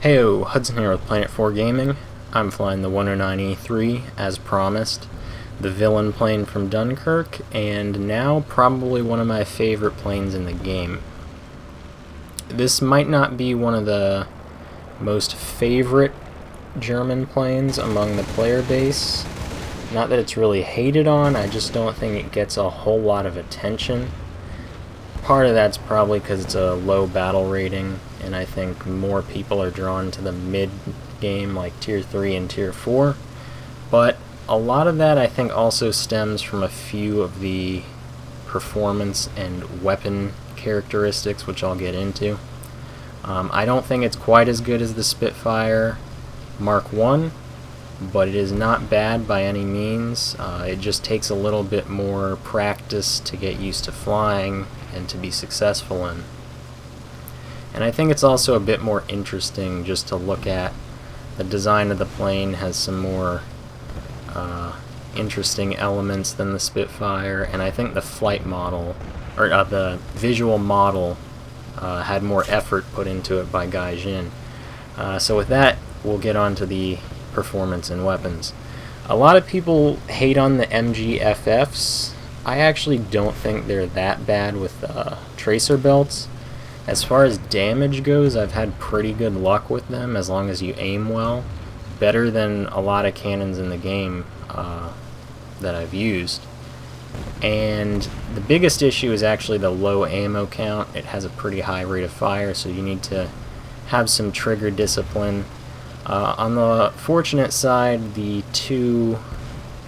Heyo, Hudson here with Planet 4 Gaming. I'm flying the 109E-3 as promised, the villain plane from Dunkirk, and now probably one of my favorite planes in the game. This might not be one of the most favorite German planes among the player base. Not that it's really hated on, I just don't think it gets a whole lot of attention. Part of that's probably because it's a low battle rating, and I think more people are drawn to the mid-game like Tier 3 and Tier 4. But a lot of that I think also stems from a few of the performance and weapon characteristics, which I'll get into. I don't think it's quite as good as the Spitfire Mk.I, but it is not bad by any means. It just takes a little bit more practice to get used to flying and to be successful in. And I think it's also a bit more interesting just to look at. The design of the plane has some more interesting elements than the Spitfire, and I think the flight model, or the visual model, had more effort put into it by Gaijin. So with that, we'll get on to the performance and weapons. A lot of people hate on the MGFFs. I actually don't think they're that bad with tracer belts. As far as damage goes, I've had pretty good luck with them as long as you aim well. Better than a lot of cannons in the game that I've used. And the biggest issue is actually the low ammo count. It has a pretty high rate of fire, so you need to have some trigger discipline. On the fortunate side, the two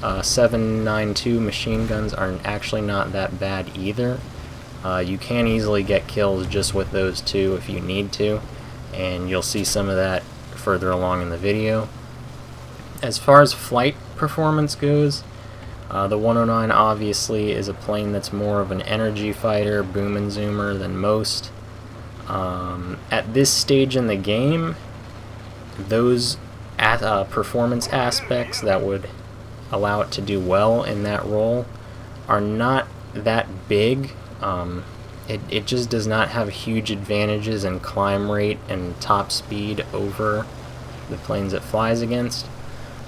7.92 machine guns are actually not that bad either. You can easily get kills just with those two if you need to, and you'll see some of that further along in the video. As far as flight performance goes, the 109 obviously is a plane that's more of an energy fighter, boom and zoomer than most. At this stage in the game, those performance aspects that would allow it to do well in that role are not that big. It just does not have huge advantages in climb rate and top speed over the planes it flies against.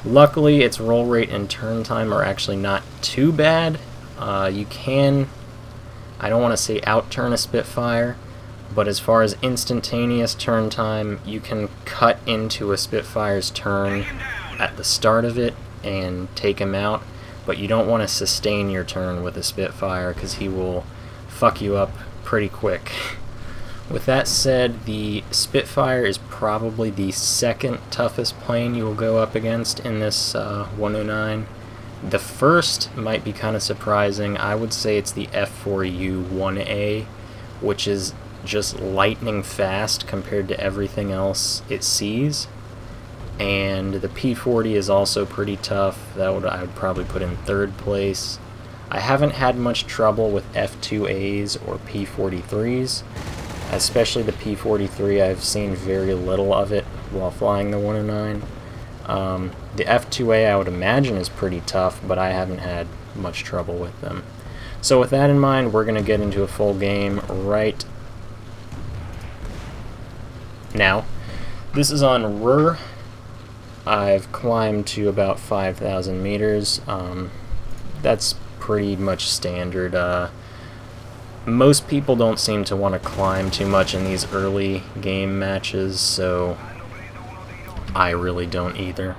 Luckily, its roll rate and turn time are actually not too bad. You can, I don't want to say outturn a Spitfire, but as far as instantaneous turn time, you can cut into a Spitfire's turn at the start of it and take him out, but you don't want to sustain your turn with a Spitfire because he will fuck you up pretty quick. With that said, the Spitfire is probably the second toughest plane you will go up against in this 109. The first might be kind of surprising. I would say it's the F4U-1A, which is just lightning fast compared to everything else it sees. And the P40 is also pretty tough. I would probably put in third place. I haven't had much trouble with F2As or P43s, especially the P43. I've seen very little of it while flying the 109. The F2A I would imagine is pretty tough, but I haven't had much trouble with them. So with that in mind, we're going to get into a full game right now. This is on Ruhr. I've climbed to about 5,000 meters. That's pretty much standard. Most people don't seem to want to climb too much in these early game matches, so I really don't either.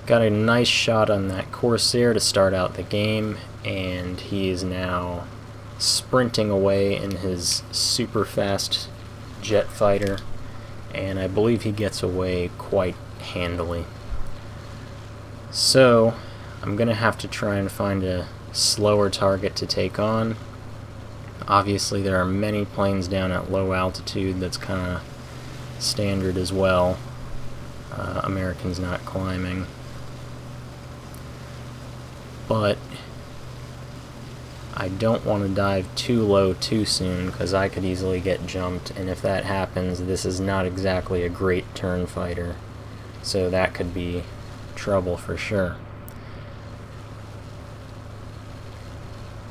Got a nice shot on that Corsair to start out the game, and he is now sprinting away in his super fast jet fighter, and I believe he gets away quite handily. So I'm gonna have to try and find a slower target to take on. Obviously there are many planes down at low altitude. That's kind of standard as well. Americans not climbing, but I don't want to dive too low too soon because I could easily get jumped, and if that happens, this is not exactly a great turn fighter, so that could be trouble for sure.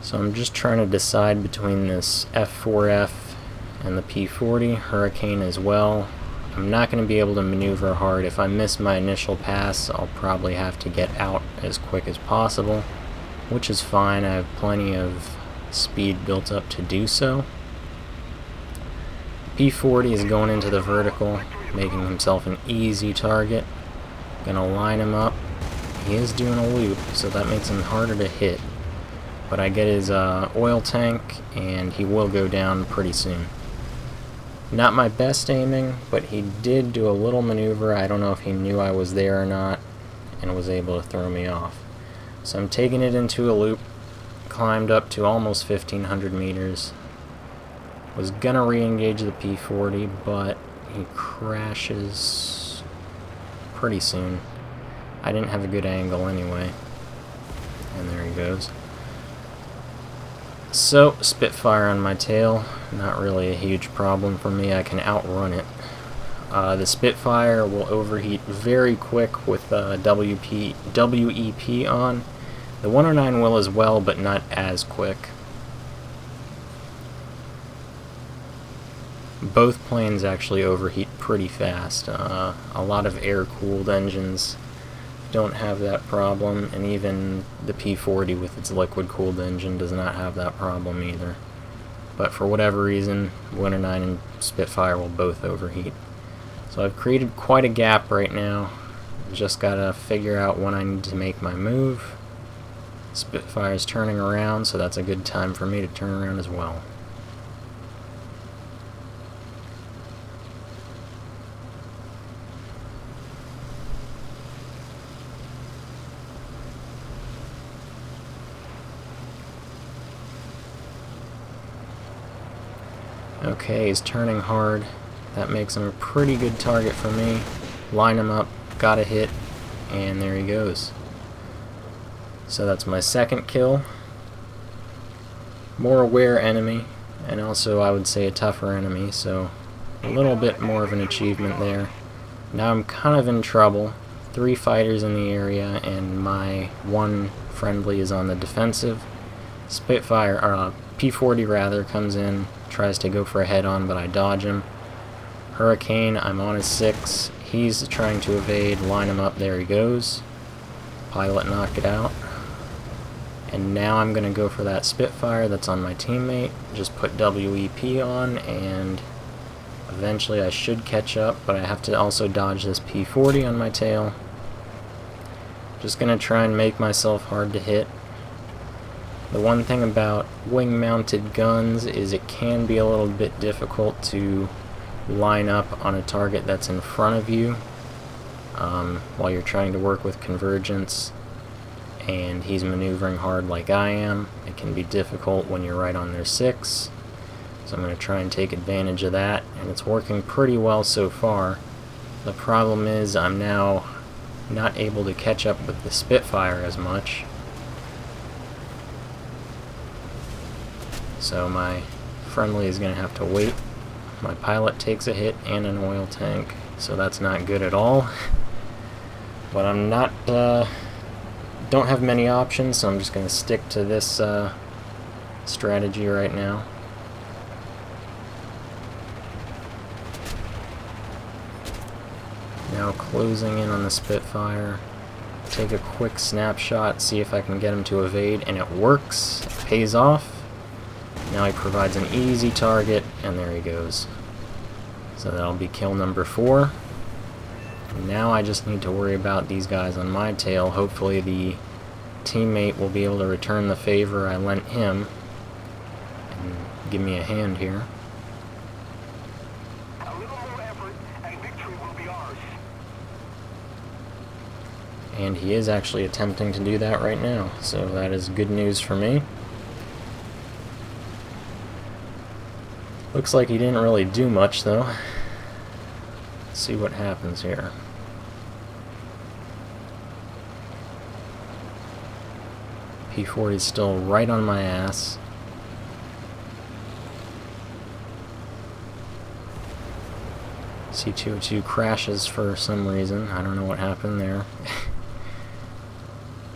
So I'm just trying to decide between this F4F and the P40, Hurricane as well. I'm not going to be able to maneuver hard. If I miss my initial pass, I'll probably have to get out as quick as possible, which is fine. I have plenty of speed built up to do so. P-40 is going into the vertical, making himself an easy target. Gonna line him up. He is doing a loop, so that makes him harder to hit. But I get his oil tank, and he will go down pretty soon. Not my best aiming, but he did do a little maneuver. I don't know if he knew I was there or not, and was able to throw me off. So I'm taking it into a loop, climbed up to almost 1,500 meters. Was gonna re-engage the P-40, but he crashes pretty soon. I didn't have a good angle anyway. And there he goes. So, Spitfire on my tail, not really a huge problem for me. I can outrun it. The Spitfire will overheat very quick with WEP on. The 109 will as well, but not as quick. Both planes actually overheat pretty fast. A lot of air-cooled engines don't have that problem, and even the P-40 with its liquid-cooled engine does not have that problem either. But for whatever reason, 109 and Spitfire will both overheat. So I've created quite a gap right now. Just gotta figure out when I need to make my move. Spitfire's turning around, so that's a good time for me to turn around as well. Okay, he's turning hard. That makes him a pretty good target for me. Line him up, got a hit, and there he goes. So that's my second kill. More aware enemy, and also I would say a tougher enemy, so a little bit more of an achievement there. Now I'm kind of in trouble. 3 fighters in the area, and my one friendly is on the defensive. Spitfire, or P-40 rather, comes in, tries to go for a head-on, but I dodge him. Hurricane, I'm on his 6. He's trying to evade, line him up, there he goes. Pilot knocked it out. And now I'm going to go for that Spitfire that's on my teammate. Just put WEP on, and eventually I should catch up, but I have to also dodge this P-40 on my tail. Just going to try and make myself hard to hit. The one thing about wing-mounted guns is it can be a little bit difficult to line up on a target that's in front of you while you're trying to work with convergence, and he's maneuvering hard like I am. It can be difficult when you're right on their 6, so I'm going to try and take advantage of that, and it's working pretty well so far. The problem is I'm now not able to catch up with the Spitfire as much. So my friendly is going to have to wait. My pilot takes a hit and an oil tank, so that's not good at all. But I'm not, don't have many options, so I'm just going to stick to this strategy right now. Now closing in on the Spitfire. Take a quick snapshot, see if I can get him to evade, and it works. It pays off. Now he provides an easy target, and there he goes. So that'll be kill number 4. Now I just need to worry about these guys on my tail. Hopefully the teammate will be able to return the favor I lent him and give me a hand here. A little more effort, and victory will be ours. And he is actually attempting to do that right now, so that is good news for me. Looks like he didn't really do much, though. Let's see what happens here. P-40 is still right on my ass. C-202 crashes for some reason. I don't know what happened there.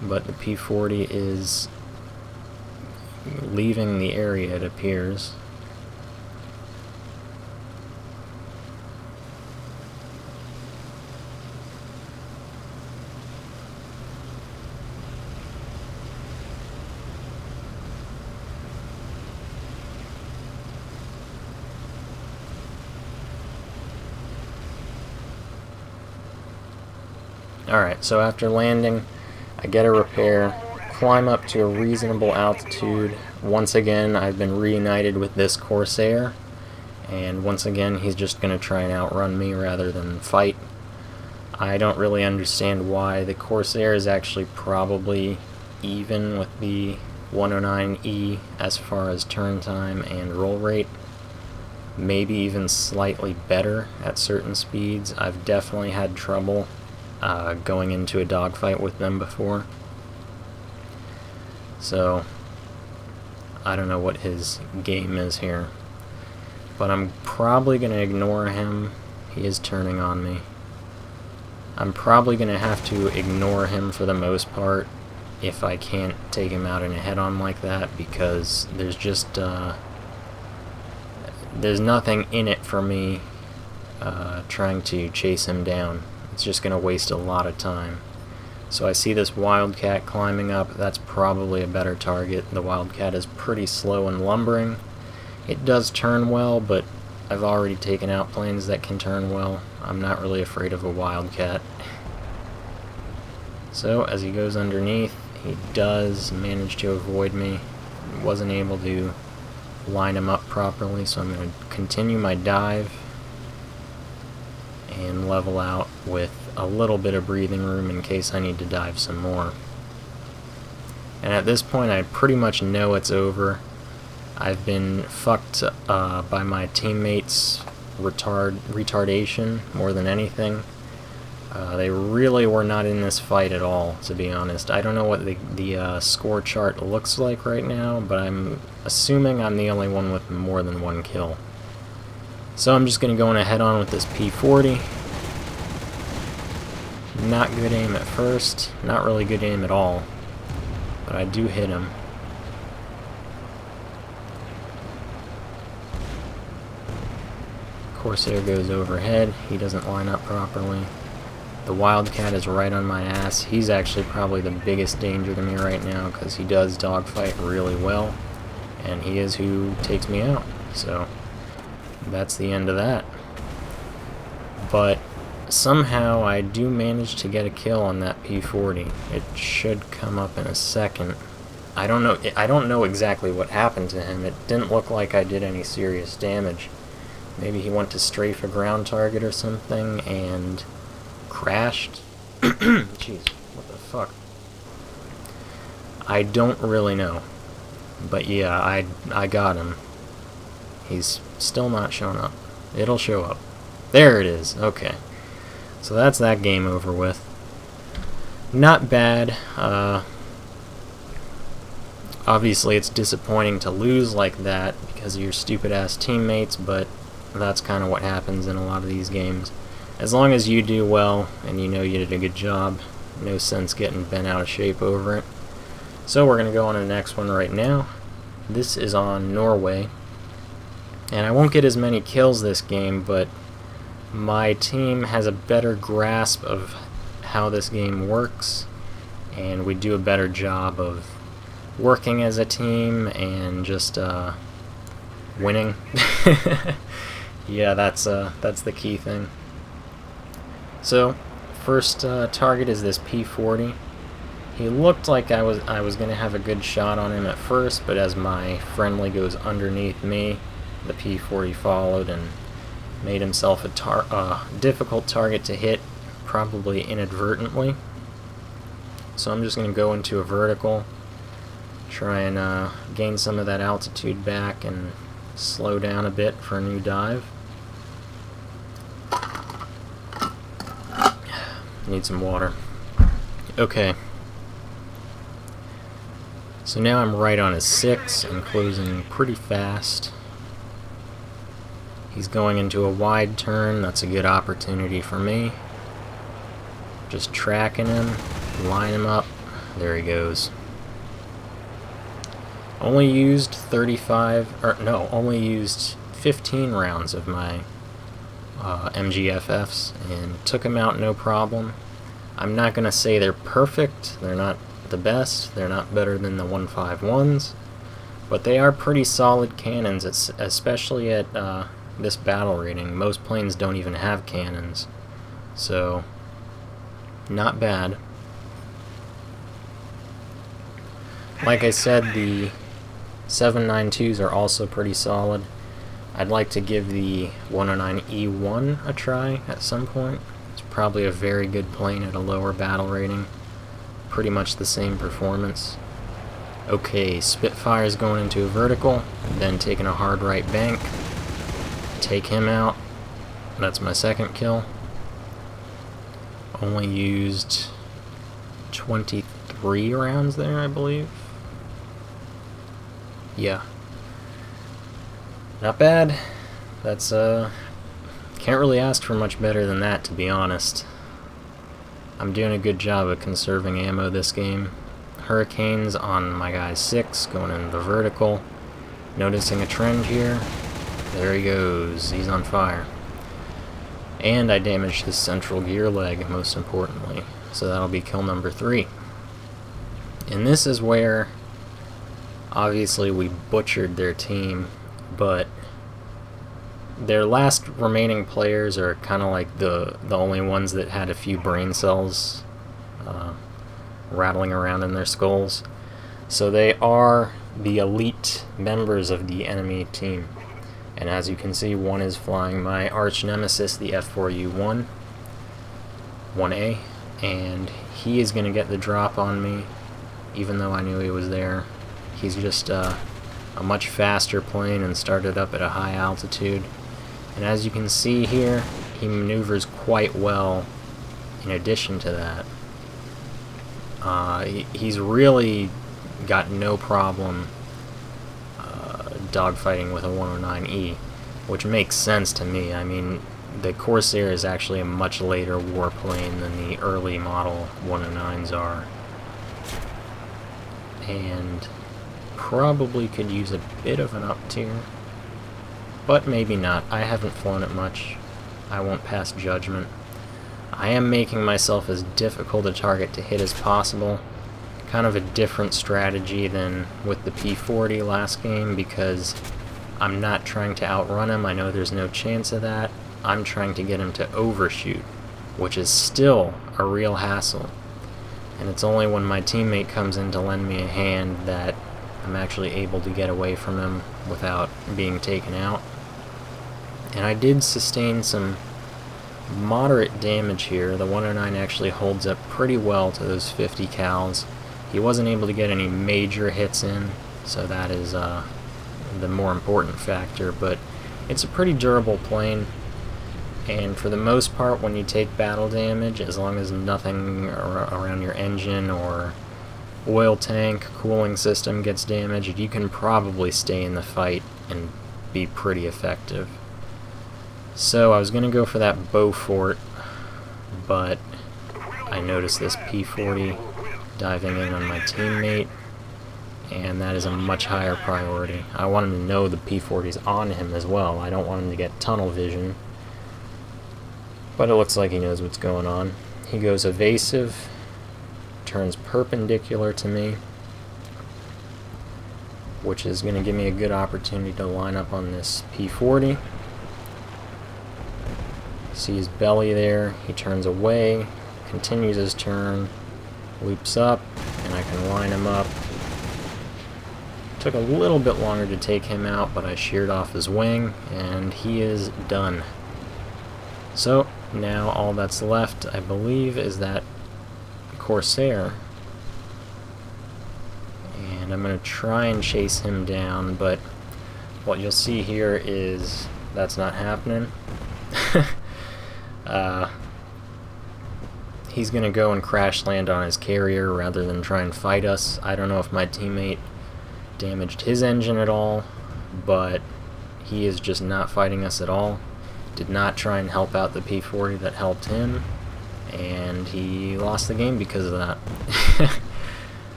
But the P-40 is leaving the area, it appears. Alright, so after landing, I get a repair, climb up to a reasonable altitude. Once again, I've been reunited with this Corsair, and once again, he's just going to try and outrun me rather than fight. I don't really understand why. The Corsair is actually probably even with the 109E as far as turn time and roll rate. Maybe even slightly better at certain speeds. I've definitely had trouble going into a dogfight with them before. So, I don't know what his game is here. But I'm probably going to ignore him. He is turning on me. I'm probably going to have to ignore him for the most part if I can't take him out in a head-on like that, because there's just there's nothing in it for me trying to chase him down. It's just going to waste a lot of time. So I see this Wildcat climbing up. That's probably a better target. The Wildcat is pretty slow and lumbering. It does turn well, but I've already taken out planes that can turn well. I'm not really afraid of a Wildcat. So as he goes underneath, he does manage to avoid me. Wasn't able to line him up properly, so I'm going to continue my dive and level out with a little bit of breathing room in case I need to dive some more. And at this point I pretty much know it's over. I've been fucked by my teammates' retardation more than anything. They really were not in this fight at all, to be honest. I don't know what the score chart looks like right now, but I'm assuming I'm the only one with more than one kill. So I'm just going to go in a head-on with this P-40. Not good aim at first. Not really good aim at all. But I do hit him. Corsair goes overhead. He doesn't line up properly. The Wildcat is right on my ass. He's actually probably the biggest danger to me right now because he does dogfight really well, and he is who takes me out. So that's the end of that. But somehow I do manage to get a kill on that P-40. It should come up in a second. I don't know exactly what happened to him. It didn't look like I did any serious damage. Maybe he went to strafe a ground target or something and crashed. Jeez, what the fuck? I don't really know. But yeah, I got him. He's still not showing up. It'll show up. There it is. Okay. So that's that game over with. Not bad. Obviously it's disappointing to lose like that because of your stupid ass teammates, but that's kind of what happens in a lot of these games. As long as you do well and you know you did a good job, no sense getting bent out of shape over it. So we're going to go on to the next one right now. This is on Norway. And I won't get as many kills this game, but my team has a better grasp of how this game works, and we do a better job of working as a team and just winning. Yeah, that's the key thing. So, first target is this P-40. He looked like I was going to have a good shot on him at first, but as my friendly goes underneath me, the P-40 followed and made himself a difficult target to hit, probably inadvertently. So I'm just going to go into a vertical, try and gain some of that altitude back and slow down a bit for a new dive. Need some water. Okay. So now I'm right on his 6 and closing pretty fast. He's going into a wide turn. That's a good opportunity for me. Just tracking him, line him up. There he goes. Only used 15 rounds of my MGFFs and took him out no problem. I'm not going to say they're perfect. They're not the best. They're not better than the 151s. But they are pretty solid cannons, especially at this battle rating. Most planes don't even have cannons. So not bad. Like I said, the 792s are also pretty solid. I'd like to give the 109E-1 a try at some point. It's probably a very good plane at a lower battle rating. Pretty much the same performance. Okay, Spitfire's going into a vertical, then taking a hard right bank. Take him out. That's my second kill. Only used 23 rounds there, I believe. Yeah. Not bad. That's, can't really ask for much better than that, to be honest. I'm doing a good job of conserving ammo this game. Hurricanes on my guy 6, going in the vertical. Noticing a trend here. There he goes. He's on fire. And I damaged his central gear leg, most importantly. So that'll be kill number 3. And this is where, obviously, we butchered their team, but their last remaining players are kind of like the only ones that had a few brain cells rattling around in their skulls. So they are the elite members of the enemy team. And as you can see, one is flying my arch nemesis, the F4U-1, 1A, and he is going to get the drop on me, even though I knew he was there. He's just a much faster plane and started up at a high altitude. And as you can see here, he maneuvers quite well in addition to that. He's really got no problem dogfighting with a 109E, which makes sense to me. I mean, the Corsair is actually a much later warplane than the early model 109s are. And probably could use a bit of an up tier, but maybe not. I haven't flown it much. I won't pass judgment. I am making myself as difficult a target to hit as possible. Kind of a different strategy than with the P40 last game, because I'm not trying to outrun him. I know there's no chance of that. I'm trying to get him to overshoot, which is still a real hassle. And it's only when my teammate comes in to lend me a hand that I'm actually able to get away from him without being taken out. And I did sustain some moderate damage here. The 109 actually holds up pretty well to those 50 cals. He wasn't able to get any major hits in, so that is the more important factor, but it's a pretty durable plane, and for the most part, when you take battle damage, as long as nothing around your engine or oil tank, cooling system gets damaged, you can probably stay in the fight and be pretty effective. So I was going to go for that Beaufort, but I noticed this P40 diving in on my teammate, and that is a much higher priority. I want him to know the P40's on him as well. I don't want him to get tunnel vision, but it looks like he knows what's going on. He goes evasive, turns perpendicular to me, which is going to give me a good opportunity to line up on this P40. See his belly there, he turns away, continues his turn, loops up, and I can line him up. Took a little bit longer to take him out, but I sheared off his wing, and he is done. So, now all that's left, I believe, is that Corsair. And I'm going to try and chase him down, but what you'll see here is that's not happening. He's going to go and crash land on his carrier rather than try and fight us. I don't know if my teammate damaged his engine at all, but he is just not fighting us at all. Did not try and help out the P40 that helped him, and he lost the game because of that.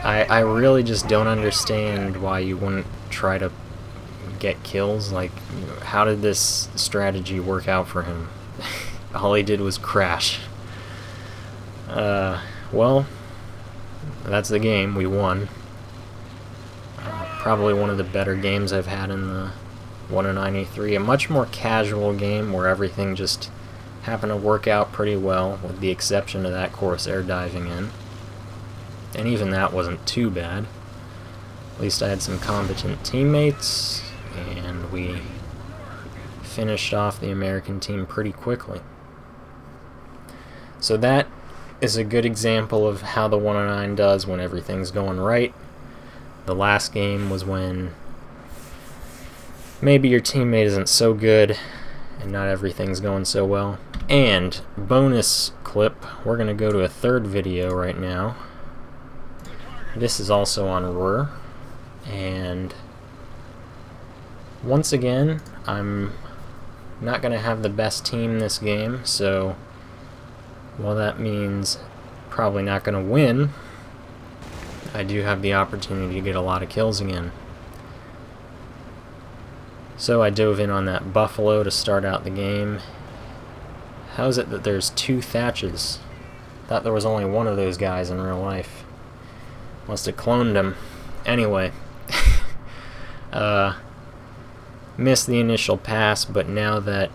I really just don't understand why you wouldn't try to get kills. Like, how did this strategy work out for him? All he did was crash. Well, that's the game. We won. Probably one of the better games I've had in the 109E-3. A much more casual game where everything just happened to work out pretty well, with the exception of that course air diving in. And even that wasn't too bad. At least I had some competent teammates, and we finished off the American team pretty quickly. So that is a good example of how the 109 does when everything's going right. The last game was when maybe your teammate isn't so good and not everything's going so well. And bonus clip, we're going to go to a third video right now. This is also on RUR, and once again, I'm not going to have the best team this game, so while that means probably not going to win, I do have the opportunity to get a lot of kills again. So I dove in on that Buffalo to start out the game. How is it that there's 2 Thatches? Thought there was only one of those guys in real life. Must have cloned him. Anyway, missed the initial pass, but now that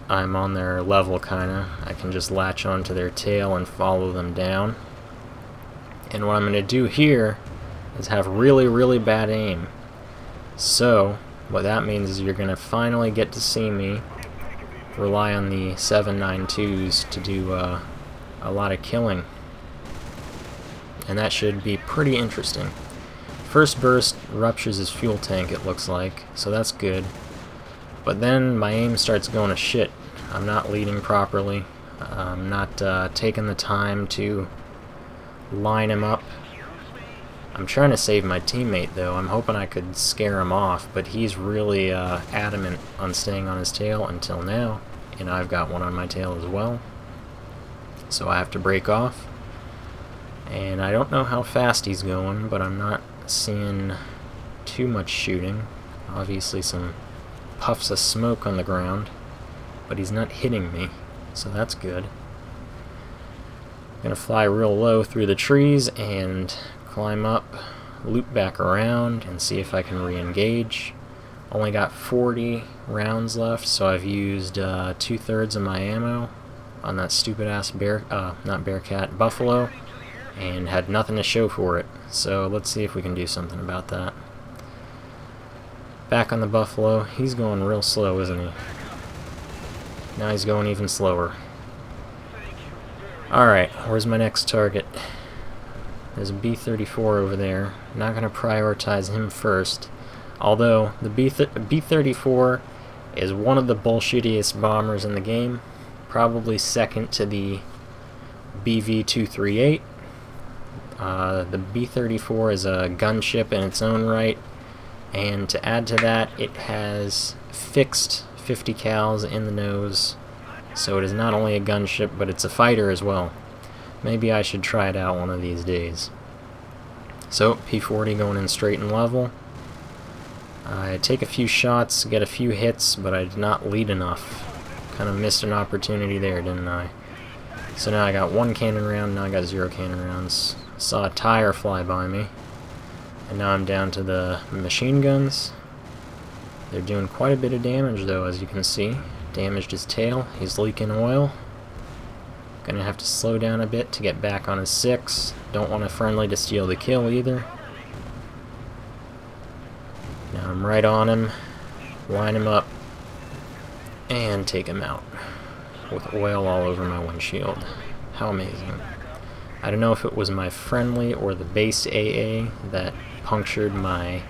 I'm on their level kinda, I can just latch onto their tail and follow them down. And what I'm going to do here is have really, really bad aim. So what that means is you're going to finally get to see me rely on the 7.92s to do a lot of killing. And that should be pretty interesting. First burst ruptures his fuel tank, it looks like, so that's good. But then my aim starts going to shit. I'm not leading properly. I'm not taking the time to line him up. I'm trying to save my teammate though. I'm hoping I could scare him off, but he's really adamant on staying on his tail until now, and I've got one on my tail as well. So I have to break off. And I don't know how fast he's going, but I'm not seeing too much shooting. Obviously some puffs of smoke on the ground, but he's not hitting me, so that's good. Gonna fly real low through the trees and climb up, loop back around, and see if I can re-engage. Only got 40 rounds left, so I've used 2/3 of my ammo on that stupid ass Buffalo, and had nothing to show for it. So let's see if we can do something about that. Back on the Buffalo, he's going real slow, isn't he? Now he's going even slower. Alright, where's my next target? There's a B-34 over there. Not going to prioritize him first. Although, the B-34 is one of the bullshittiest bombers in the game. Probably second to the BV-238. The B-34 is a gunship in its own right. And to add to that, it has fixed 50 cals in the nose. So it is not only a gunship, but it's a fighter as well. Maybe I should try it out one of these days. So, P-40 going in straight and level. I take a few shots, get a few hits, but I did not lead enough. Kind of missed an opportunity there, didn't I? So now I got 1 cannon round, now I got 0 cannon rounds. Saw a tire fly by me. And now I'm down to the machine guns. They're doing quite a bit of damage though, as you can see. Damaged his tail, he's leaking oil. Gonna have to slow down a bit to get back on his 6. Don't want a friendly to steal the kill either. Now I'm right on him, line him up, and take him out. With oil all over my windshield. How amazing. I don't know if it was my friendly or the base AA that punctured my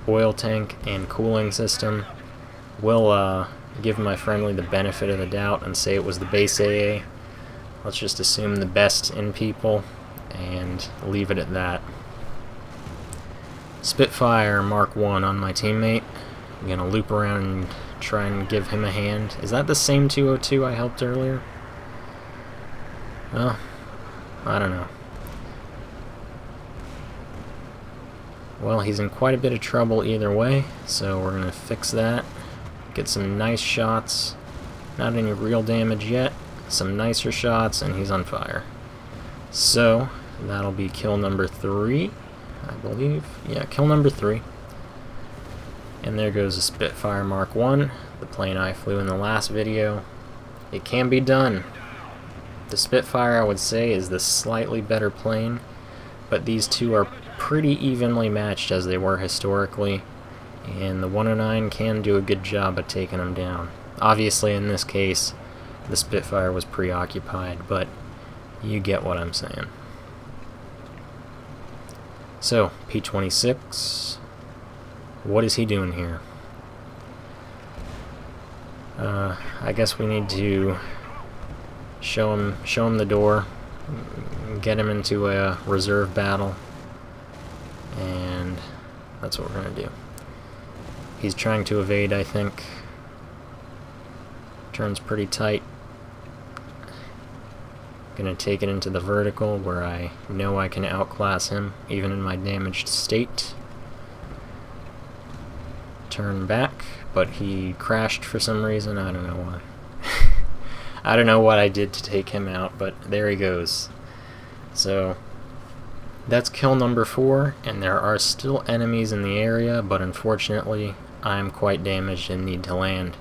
oil tank and cooling system. We'll give my friendly the benefit of the doubt and say it was the base AA. Let's just assume the best in people and leave it at that. Spitfire Mk.I on my teammate. I'm gonna loop around and try and give him a hand. Is that the same 202 I helped earlier? Well, I don't know. Well, he's in quite a bit of trouble either way, so we're gonna fix that. Get some nice shots. Not any real damage yet. Some nicer shots, and he's on fire. So, that'll be kill number 3, I believe. Yeah, kill number 3. And there goes a Spitfire Mk.I, the plane I flew in the last video. It can be done. The Spitfire, I would say, is the slightly better plane, but these two are pretty evenly matched as they were historically, and the 109 can do a good job of taking them down. Obviously, in this case, the Spitfire was preoccupied, but you get what I'm saying. So, P-26, what is he doing here? I guess we need to show him the door, get him into a reserve battle, and that's what we're gonna do. He's trying to evade, I think. Turns pretty tight. Gonna take it into the vertical where I know I can outclass him, even in my damaged state. Turn back, but he crashed for some reason. I don't know why. I don't know what I did to take him out, but there he goes. So that's kill number 4, and there are still enemies in the area, but unfortunately I'm quite damaged and need to land,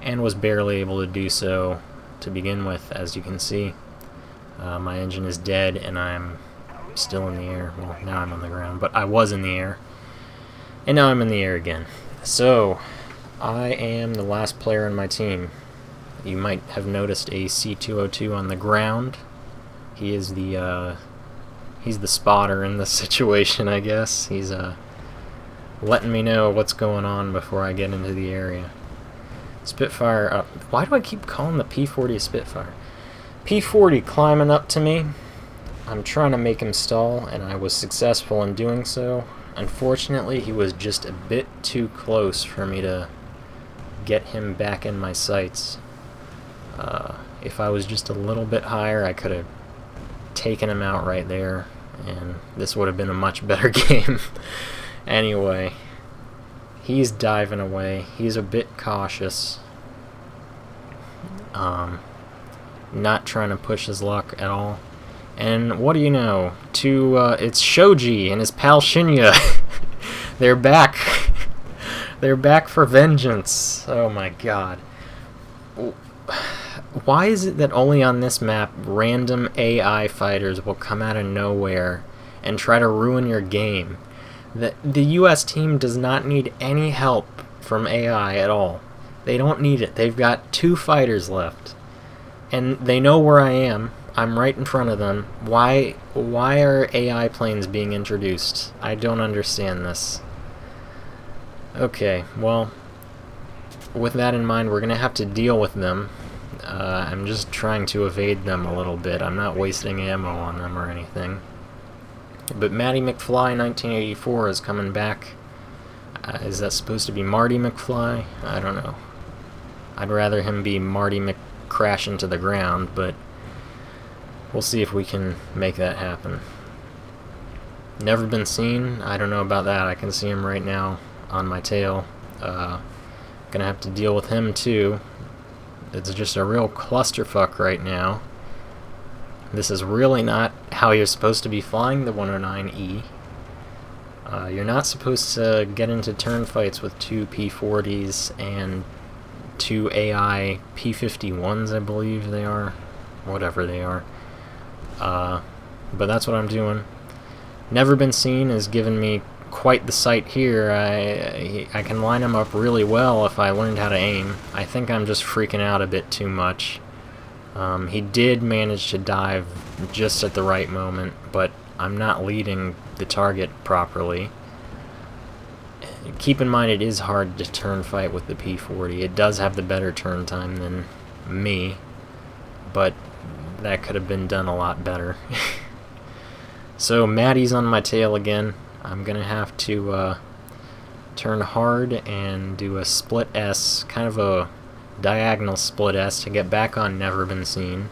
and was barely able to do so to begin with. As you can see, my engine is dead and I'm still in the air. Well, now I'm on the ground, but I was in the air, and now I'm in the air again. So I am the last player on my team. You might have noticed a C-202 on the ground. He is he's the spotter in this situation, I guess. He's letting me know what's going on before I get into the area. Spitfire, why do I keep calling the P-40 a Spitfire? P-40 climbing up to me. I'm trying to make him stall, and I was successful in doing so. Unfortunately, he was just a bit too close for me to get him back in my sights. If I was just a little bit higher, I could have taken him out right there, and this would have been a much better game. Anyway, he's diving away. He's a bit cautious. Not trying to push his luck at all. And what do you know? It's Shoji and his pal Shinya. They're back. They're back for vengeance. Oh my god. Why is it that only on this map random AI fighters will come out of nowhere and try to ruin your game? The US team does not need any help from AI at all. They don't need it. They've got 2 fighters left. And they know where I am. I'm right in front of them. Why are AI planes being introduced? I don't understand this. Okay, well, with that in mind, we're going to have to deal with them. I'm just trying to evade them a little bit. I'm not wasting ammo on them or anything. But Matty McFly 1984 is coming back. Is that supposed to be Marty McFly? I don't know. I'd rather him be Marty McCrash into the ground, but we'll see if we can make that happen. Never been seen. I don't know about that. I can see him right now on my tail. Gonna have to deal with him too. It's just a real clusterfuck right now. This is really not how you're supposed to be flying the 109E. You're not supposed to get into turn fights with 2 P-40s and 2 AI P-51s, I believe they are. Whatever they are. But that's what I'm doing. Never been seen has given me quite the sight here. I can line him up really well if I learned how to aim. I think I'm just freaking out a bit too much. He did manage to dive just at the right moment, but I'm not leading the target properly. Keep in mind, it is hard to turn fight with the P-40. It does have the better turn time than me, but that could have been done a lot better. So Matty's on my tail again. I'm gonna have to turn hard and do a split S, kind of a diagonal split S, to get back on Never Been Seen,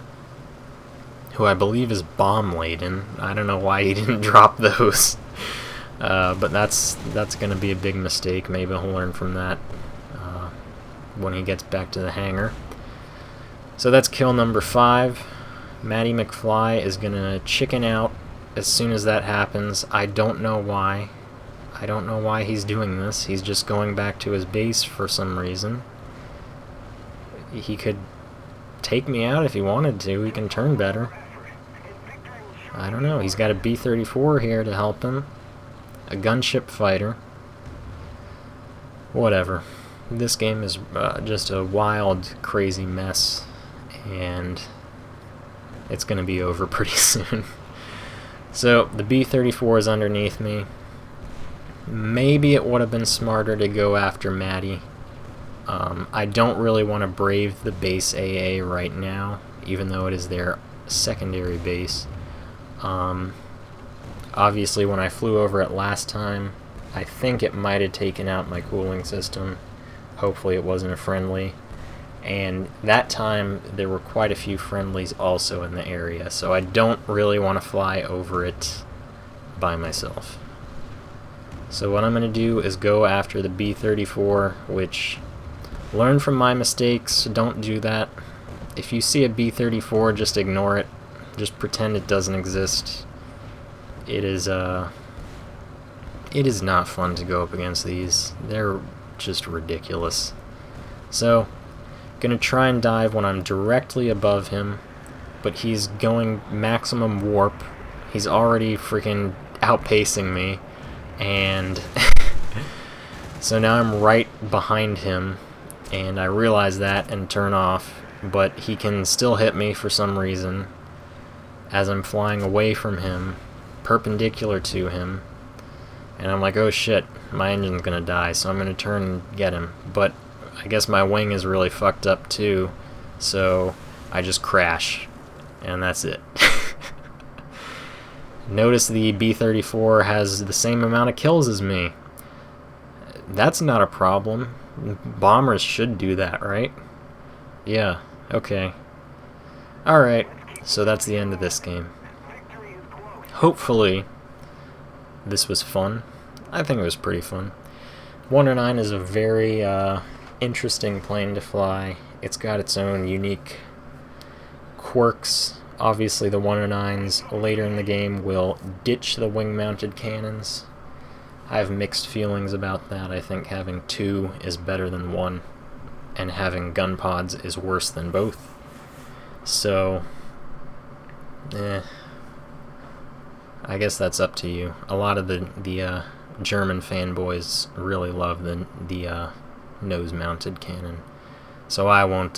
who I believe is bomb laden. I don't know why he didn't drop those. But that's gonna be a big mistake. Maybe he'll learn from that when he gets back to the hangar. So that's kill number 5. Matty McFly is gonna chicken out as soon as that happens. I don't know why. I don't know why he's doing this. He's just going back to his base for some reason. He could take me out if he wanted to. He can turn better. I don't know. He's got a B-34 here to help him. A gunship fighter. Whatever. This game is just a wild, crazy mess. And it's going to be over pretty soon. So, the B-34 is underneath me. Maybe it would have been smarter to go after Maddie. I don't really want to brave the base AA right now, even though it is their secondary base. Obviously, when I flew over it last time, I think it might have taken out my cooling system. Hopefully it wasn't a friendly. And that time, there were quite a few friendlies also in the area, so I don't really want to fly over it by myself. So what I'm going to do is go after the B-34, which, learn from my mistakes, don't do that. If you see a B-34, just ignore it. Just pretend it doesn't exist. It is not fun to go up against these. They're just ridiculous. So, gonna try and dive when I'm directly above him, but he's going maximum warp. He's already freaking outpacing me, and so now I'm right behind him, and I realize that and turn off, but he can still hit me for some reason as I'm flying away from him, perpendicular to him, and I'm like, oh shit, my engine's gonna die, so I'm gonna turn and get him, but I guess my wing is really fucked up too, so I just crash, and that's it. Notice the B-34 has the same amount of kills as me. That's not a problem. Bombers should do that, right? Yeah, okay. Alright, so that's the end of this game. Hopefully, this was fun. I think it was pretty fun. 109 is a very interesting plane to fly. It's got its own unique quirks. Obviously the 109s later in the game will ditch the wing-mounted cannons. I have mixed feelings about that. I think having two is better than one, and having gun pods is worse than both. So, I guess that's up to you. A lot of the German fanboys really love the nose-mounted cannon, so I won't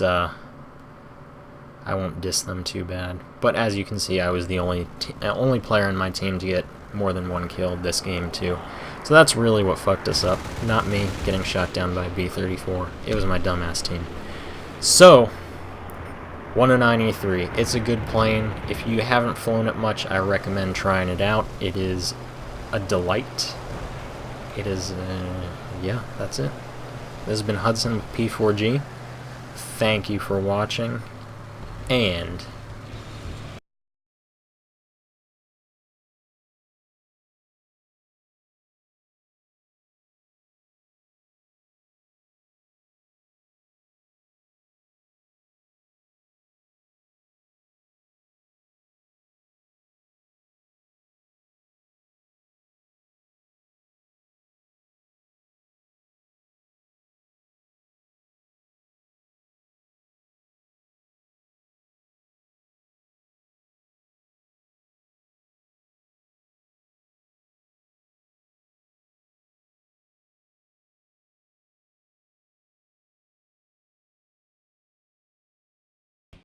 diss them too bad. But as you can see, I was the only player in my team to get more than one kill this game too. So that's really what fucked us up. Not me getting shot down by B-34. It was my dumbass team. So, 109E-3. It's a good plane. If you haven't flown it much, I recommend trying it out. It is a delight. It is, yeah, that's it. This has been Hudson with P4G. Thank you for watching, and